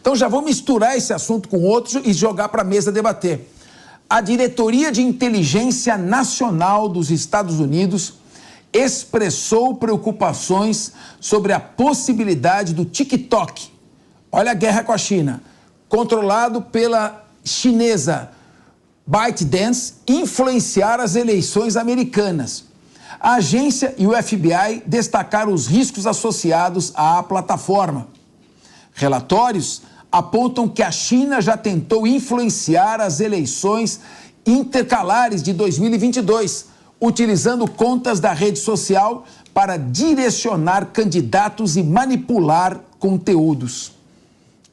Então já vou misturar esse assunto com outros e jogar para a mesa debater. A Diretoria de Inteligência Nacional dos Estados Unidos expressou preocupações sobre a possibilidade do TikTok, olha a guerra com a China, controlado pela chinesa ByteDance, influenciar as eleições americanas. A agência e o FBI destacaram os riscos associados à plataforma. Relatórios apontam que a China já tentou influenciar as eleições intercalares de 2022, utilizando contas da rede social para direcionar candidatos e manipular conteúdos.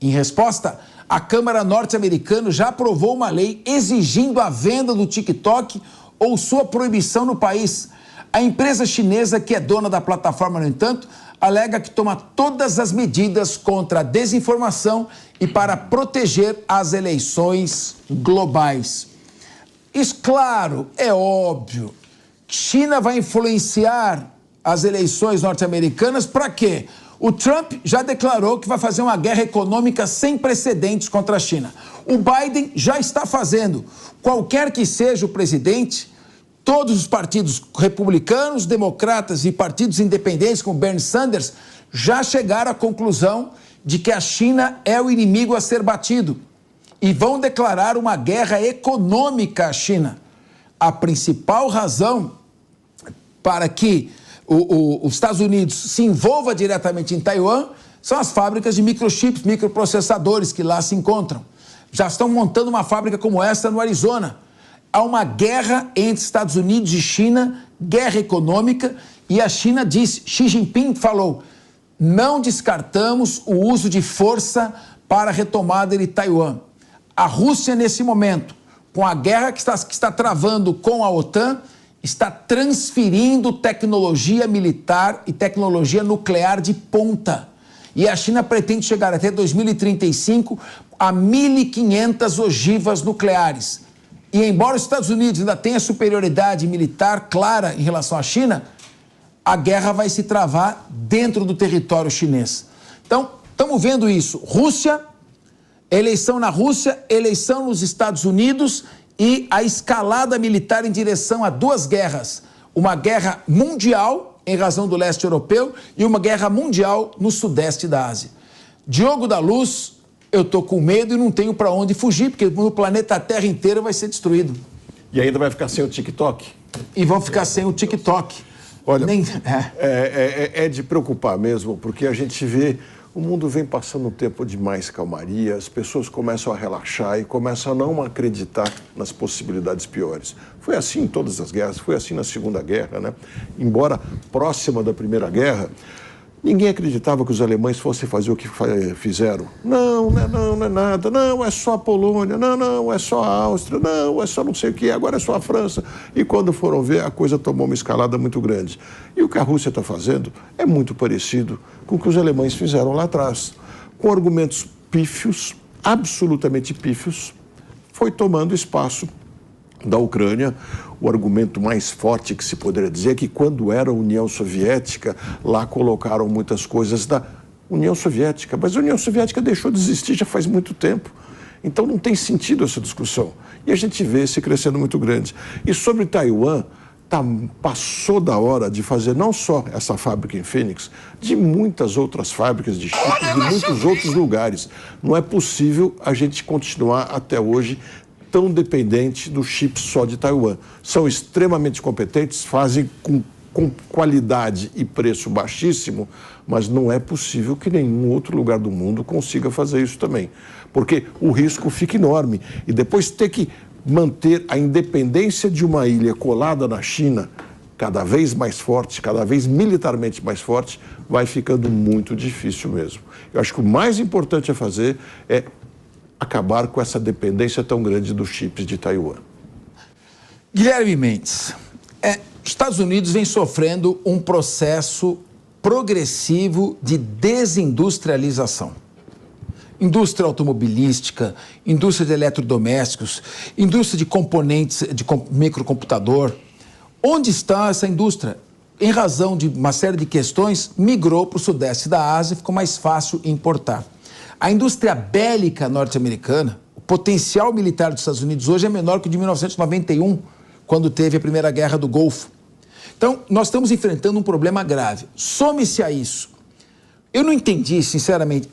Em resposta, a Câmara norte-americana já aprovou uma lei exigindo a venda do TikTok ou sua proibição no país. A empresa chinesa, que é dona da plataforma, no entanto, alega que toma todas as medidas contra a desinformação e para proteger as eleições globais. Isso, claro, é óbvio. China vai influenciar as eleições norte-americanas para quê? O Trump já declarou que vai fazer uma guerra econômica sem precedentes contra a China. O Biden já está fazendo. Qualquer que seja o presidente, todos os partidos republicanos, democratas e partidos independentes, como Bernie Sanders, já chegaram à conclusão de que a China é o inimigo a ser batido e vão declarar uma guerra econômica à China. A principal razão para que os Estados Unidos se envolva diretamente em Taiwan são as fábricas de microchips, microprocessadores que lá se encontram. Já estão montando uma fábrica como essa no Arizona. Há uma guerra entre Estados Unidos e China, guerra econômica, e a China disse, Xi Jinping falou, não descartamos o uso de força para a retomada de Taiwan. A Rússia, nesse momento, com a guerra que está travando com a OTAN, está transferindo tecnologia militar e tecnologia nuclear de ponta. E a China pretende chegar até 2035 a 1.500 ogivas nucleares. E embora os Estados Unidos ainda tenha superioridade militar clara em relação à China, a guerra vai se travar dentro do território chinês. Então, estamos vendo isso. Rússia, eleição na Rússia, eleição nos Estados Unidos e a escalada militar em direção a duas guerras. Uma guerra mundial, em razão do leste europeu, e uma guerra mundial no sudeste da Ásia. Diogo da Luz, eu tô com medo e não tenho para onde fugir, porque no planeta Terra inteiro vai ser destruído. E ainda vai ficar sem o TikTok? E vão ficar sem o TikTok. Olha, é de preocupar mesmo, porque a gente vê, o mundo vem passando um tempo de mais calmaria, as pessoas começam a relaxar e começam a não acreditar nas possibilidades piores. Foi assim em todas as guerras, foi assim na Segunda Guerra, né? Embora próxima da Primeira Guerra, ninguém acreditava que os alemães fossem fazer o que fizeram. Não é nada, não, é só a Polônia, não, é só a Áustria, não, é só não sei o que, agora é só a França. E quando foram ver, a coisa tomou uma escalada muito grande. E o que a Rússia está fazendo é muito parecido com o que os alemães fizeram lá atrás. Com argumentos pífios, absolutamente pífios, foi tomando espaço da Ucrânia. O argumento mais forte que se poderia dizer é que quando era a União Soviética, lá colocaram muitas coisas da União Soviética, mas a União Soviética deixou de existir já faz muito tempo. Então não tem sentido essa discussão. E a gente vê esse crescendo muito grande. E sobre Taiwan, passou da hora de fazer não só essa fábrica em Phoenix, de muitas outras fábricas de chips, de muitos outros lugares. Não é possível a gente continuar até hoje tão dependente do chip só de Taiwan. São extremamente competentes, fazem com qualidade e preço baixíssimo, mas não é possível que nenhum outro lugar do mundo consiga fazer isso também, porque o risco fica enorme. E depois ter que manter a independência de uma ilha colada na China, cada vez mais forte, cada vez militarmente mais forte, vai ficando muito difícil mesmo. Eu acho que o mais importante a fazer é acabar com essa dependência tão grande dos chips de Taiwan. Guilherme Mendes, os Estados Unidos vem sofrendo um processo progressivo de desindustrialização. Indústria automobilística, indústria de eletrodomésticos, indústria de componentes de microcomputador. Onde está essa indústria? Em razão de uma série de questões, migrou para o sudeste da Ásia e ficou mais fácil importar. A indústria bélica norte-americana, o potencial militar dos Estados Unidos hoje é menor que o de 1991, quando teve a Primeira Guerra do Golfo. Então, nós estamos enfrentando um problema grave. Some-se a isso. Eu não entendi, sinceramente,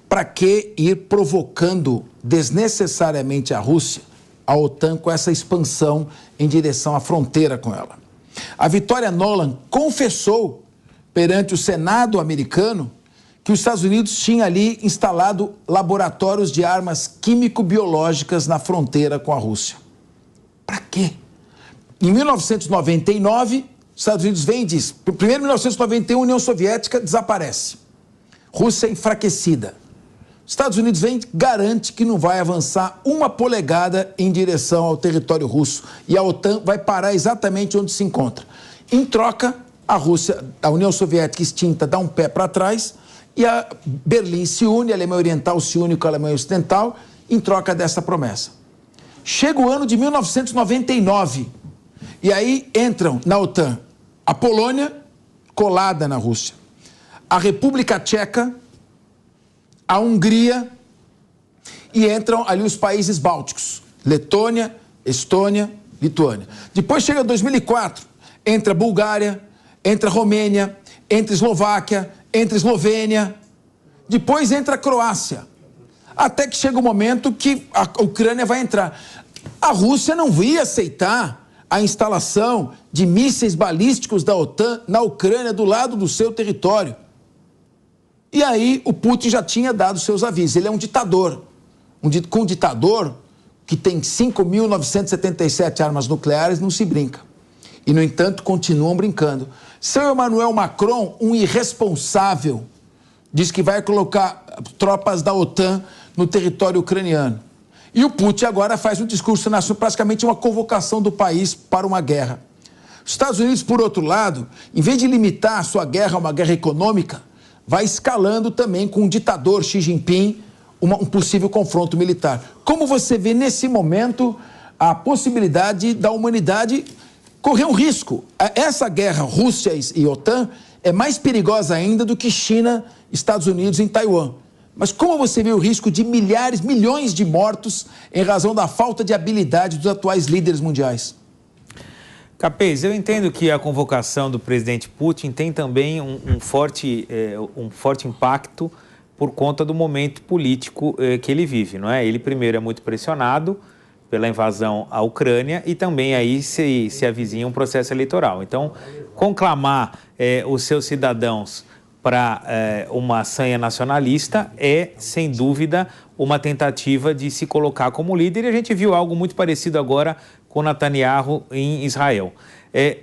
para que ir provocando desnecessariamente a Rússia, a OTAN, com essa expansão em direção à fronteira com ela. A Victoria Nuland confessou perante o Senado americano que os Estados Unidos tinham ali instalado laboratórios de armas químico-biológicas na fronteira com a Rússia. Para quê? Em 1999, os Estados Unidos vem e diz, primeiro em 1991, a União Soviética desaparece. Rússia enfraquecida. Estados Unidos vem e garante que não vai avançar uma polegada em direção ao território russo. E a OTAN vai parar exatamente onde se encontra. Em troca, a Rússia, a União Soviética extinta, dá um pé para trás e a Berlim se une, a Alemanha Oriental se une com a Alemanha Ocidental em troca dessa promessa. Chega o ano de 1999 e aí entram na OTAN a Polônia, colada na Rússia, a República Tcheca, a Hungria e entram ali os países bálticos, Letônia, Estônia, Lituânia. Depois chega 2004, entra Bulgária, entra Romênia, entra Eslováquia, entra Eslovênia, depois entra a Croácia, até que chega o momento que a Ucrânia vai entrar. A Rússia não ia aceitar a instalação de mísseis balísticos da OTAN na Ucrânia, do lado do seu território. E aí o Putin já tinha dado seus avisos. Ele é um ditador. Com um ditador que tem 5.977 armas nucleares, não se brinca. E, no entanto, continuam brincando. Seu Emmanuel Macron, um irresponsável, diz que vai colocar tropas da OTAN no território ucraniano. E o Putin agora faz um discurso nacional, praticamente uma convocação do país para uma guerra. Os Estados Unidos, por outro lado, em vez de limitar a sua guerra a uma guerra econômica, vai escalando também com o ditador Xi Jinping um possível confronto militar. Como você vê nesse momento a possibilidade da humanidade correr um risco? Essa guerra Rússia e OTAN é mais perigosa ainda do que China, Estados Unidos em Taiwan. Mas como você vê o risco de milhões de mortos em razão da falta de habilidade dos atuais líderes mundiais? Capês, eu entendo que a convocação do presidente Putin tem também um forte impacto por conta do momento político que ele vive, não é? Ele primeiro é muito pressionado pela invasão à Ucrânia e também aí se avizinha um processo eleitoral. Então, conclamar os seus cidadãos para uma sanha nacionalista é, sem dúvida, uma tentativa de se colocar como líder. E a gente viu algo muito parecido agora com Netanyahu em Israel.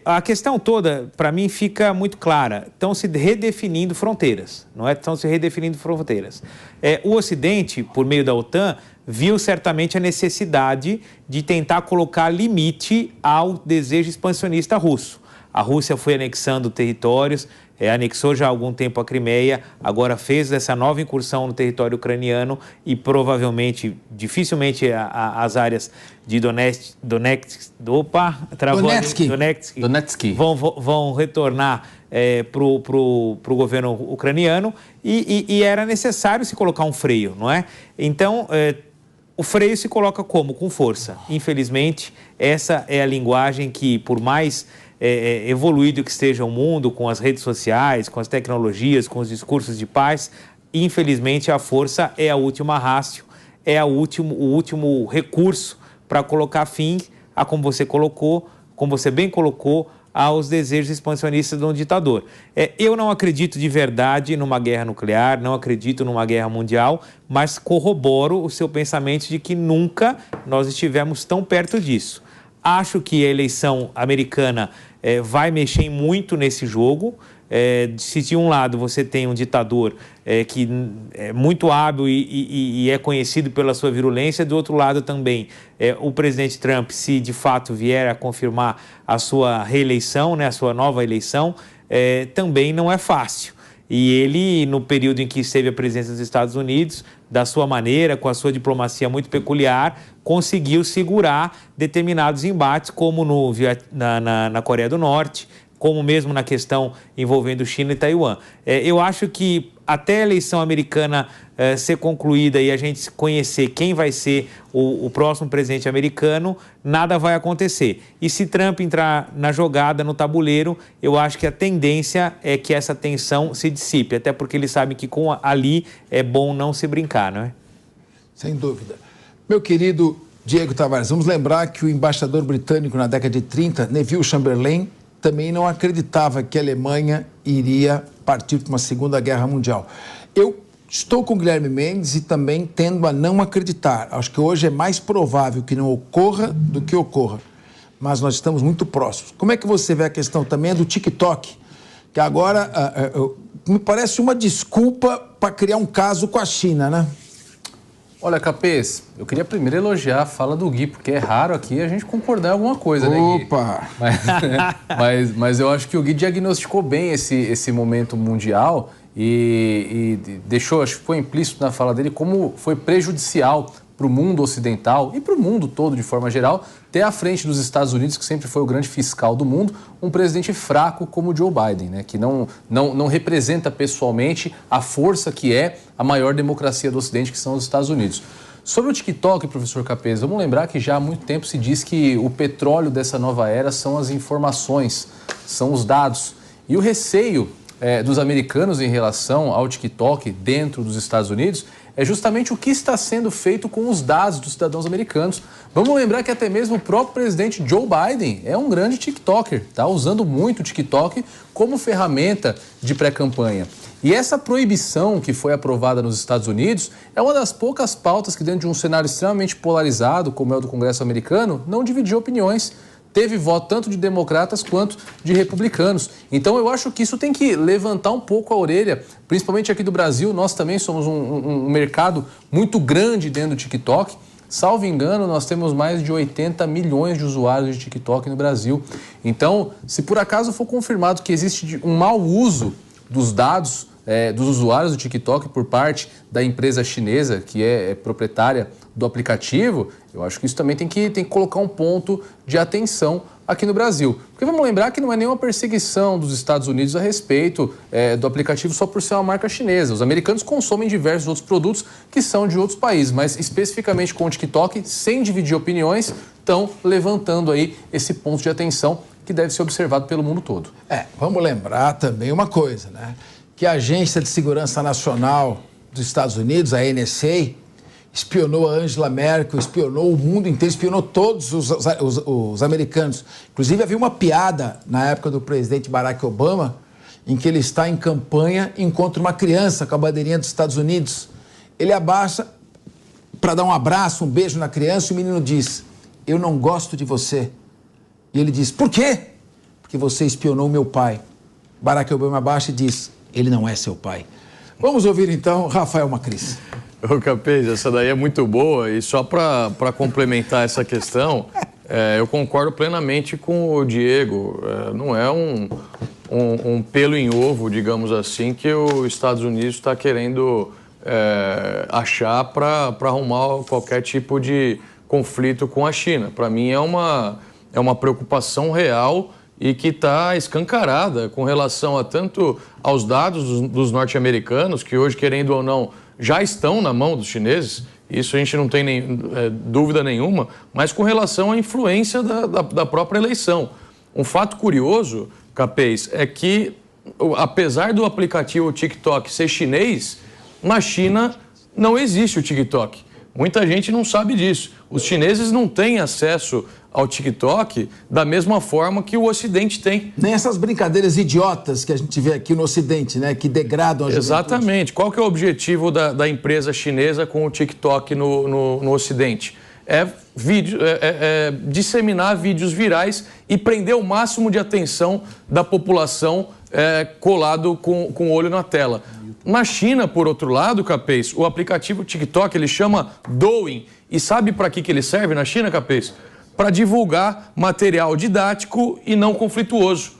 A questão toda, para mim, fica muito clara. Estão se redefinindo fronteiras, não é? Estão se redefinindo fronteiras. O Ocidente, por meio da OTAN, viu certamente a necessidade de tentar colocar limite ao desejo expansionista russo. A Rússia foi anexando territórios, anexou já há algum tempo a Crimeia, agora fez essa nova incursão no território ucraniano e provavelmente, dificilmente, as áreas de Donetsk vão retornar para o governo ucraniano e era necessário se colocar um freio, não é? Então, o freio se coloca como? Com força. Infelizmente, essa é a linguagem que, por mais evoluído que esteja o mundo, com as redes sociais, com as tecnologias, com os discursos de paz, infelizmente a força é a última ratio, é o último recurso para colocar fim a, como você bem colocou, aos desejos expansionistas de um ditador. Eu não acredito de verdade numa guerra nuclear, não acredito numa guerra mundial, mas corroboro o seu pensamento de que nunca nós estivemos tão perto disso. Acho que a eleição americana vai mexer muito nesse jogo. Se de um lado você tem um ditador que é muito hábil e é conhecido pela sua virulência, do outro lado também o presidente Trump, se de fato vier a confirmar a sua reeleição, né, a sua nova eleição, também não é fácil. E ele, no período em que esteve à presidência dos Estados Unidos, da sua maneira, com a sua diplomacia muito peculiar, conseguiu segurar determinados embates, como na Coreia do Norte, como mesmo na questão envolvendo China e Taiwan. Eu acho que até a eleição americana ser concluída e a gente conhecer quem vai ser o próximo presidente americano, nada vai acontecer. E se Trump entrar na jogada, no tabuleiro, eu acho que a tendência é que essa tensão se dissipe, até porque eles sabem que ali é bom não se brincar, não é? Sem dúvida. Meu querido Diego Tavares, vamos lembrar que o embaixador britânico na década de 30, Neville Chamberlain, também não acreditava que a Alemanha iria partir para uma Segunda Guerra Mundial. Eu estou com o Guilherme Mendes e também tendo a não acreditar. Acho que hoje é mais provável que não ocorra do que ocorra. Mas nós estamos muito próximos. Como é que você vê a questão também do TikTok? Que agora me parece uma desculpa para criar um caso com a China, né? Olha, Capês, eu queria primeiro elogiar a fala do Gui, porque é raro aqui a gente concordar em alguma coisa, né, Gui? Opa! Mas eu acho que o Gui diagnosticou bem esse momento mundial e deixou, acho que foi implícito na fala dele, como foi prejudicial para o mundo ocidental e para o mundo todo, de forma geral, ter à frente dos Estados Unidos, que sempre foi o grande fiscal do mundo, um presidente fraco como o Joe Biden, né? Que não representa pessoalmente a força que é a maior democracia do Ocidente, que são os Estados Unidos. Sobre o TikTok, professor Capês, vamos lembrar que já há muito tempo se diz que o petróleo dessa nova era são as informações, são os dados. E o receio dos americanos em relação ao TikTok dentro dos Estados Unidos é justamente o que está sendo feito com os dados dos cidadãos americanos. Vamos lembrar que até mesmo o próprio presidente Joe Biden é um grande TikToker, está usando muito o TikTok como ferramenta de pré-campanha. E essa proibição que foi aprovada nos Estados Unidos é uma das poucas pautas que, dentro de um cenário extremamente polarizado, como é o do Congresso americano, não dividiu opiniões. Teve voto tanto de democratas quanto de republicanos. Então eu acho que isso tem que levantar um pouco a orelha, principalmente aqui do Brasil. Nós também somos um mercado muito grande dentro do TikTok. Salvo engano, nós temos mais de 80 milhões de usuários de TikTok no Brasil. Então, se por acaso for confirmado que existe um mau uso dos dados dos usuários do TikTok por parte da empresa chinesa, que é proprietária do aplicativo, eu acho que isso também tem que colocar um ponto de atenção aqui no Brasil. Porque vamos lembrar que não é nenhuma perseguição dos Estados Unidos a respeito do aplicativo só por ser uma marca chinesa. Os americanos consomem diversos outros produtos que são de outros países, mas especificamente com o TikTok, sem dividir opiniões, estão levantando aí esse ponto de atenção que deve ser observado pelo mundo todo. Vamos lembrar também uma coisa, né? Que a Agência de Segurança Nacional dos Estados Unidos, a NSA, espionou a Angela Merkel, espionou o mundo inteiro, espionou todos os americanos. Inclusive, havia uma piada na época do presidente Barack Obama, em que ele está em campanha e encontra uma criança com a bandeirinha dos Estados Unidos. Ele abaixa para dar um abraço, um beijo na criança, e o menino diz: "Eu não gosto de você." E ele diz: "Por quê?" "Porque você espionou meu pai." Barack Obama abaixa e diz: "Ele não é seu pai." Vamos ouvir então Rafael Macris. Ô Capês, essa daí é muito boa, e só para complementar essa questão, eu concordo plenamente com o Diego. Não é um pelo em ovo, digamos assim, que os Estados Unidos está querendo achar para arrumar qualquer tipo de conflito com a China. Para mim é uma preocupação real e que está escancarada com relação tanto aos dados dos norte-americanos, que hoje, querendo ou não, já estão na mão dos chineses, isso a gente não tem dúvida nenhuma, mas com relação à influência da própria eleição. Um fato curioso, Capês, é que, apesar do aplicativo TikTok ser chinês, na China não existe o TikTok. Muita gente não sabe disso. Os chineses não têm acesso ao TikTok da mesma forma que o Ocidente tem. Nem essas brincadeiras idiotas que a gente vê aqui no Ocidente, né? Que degradam a juventude. Exatamente. Qual que é o objetivo da empresa chinesa com o TikTok no Ocidente? Disseminar vídeos virais e prender o máximo de atenção da população colado com o olho na tela. Na China, por outro lado, Capês, o aplicativo TikTok, ele chama Douyin. E sabe para que ele serve na China, Capês? Para divulgar material didático e não conflituoso.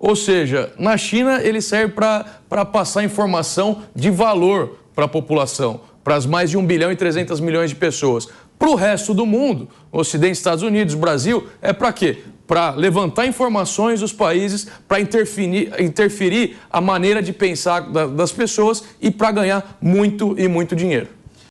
Ou seja, na China ele serve para passar informação de valor para a população, para as mais de 1 bilhão e 300 milhões de pessoas. Para o resto do mundo, Ocidente, Estados Unidos, Brasil, é para quê? para levantar informações dos países, para interferir a maneira de pensar das pessoas e para ganhar muito e muito dinheiro.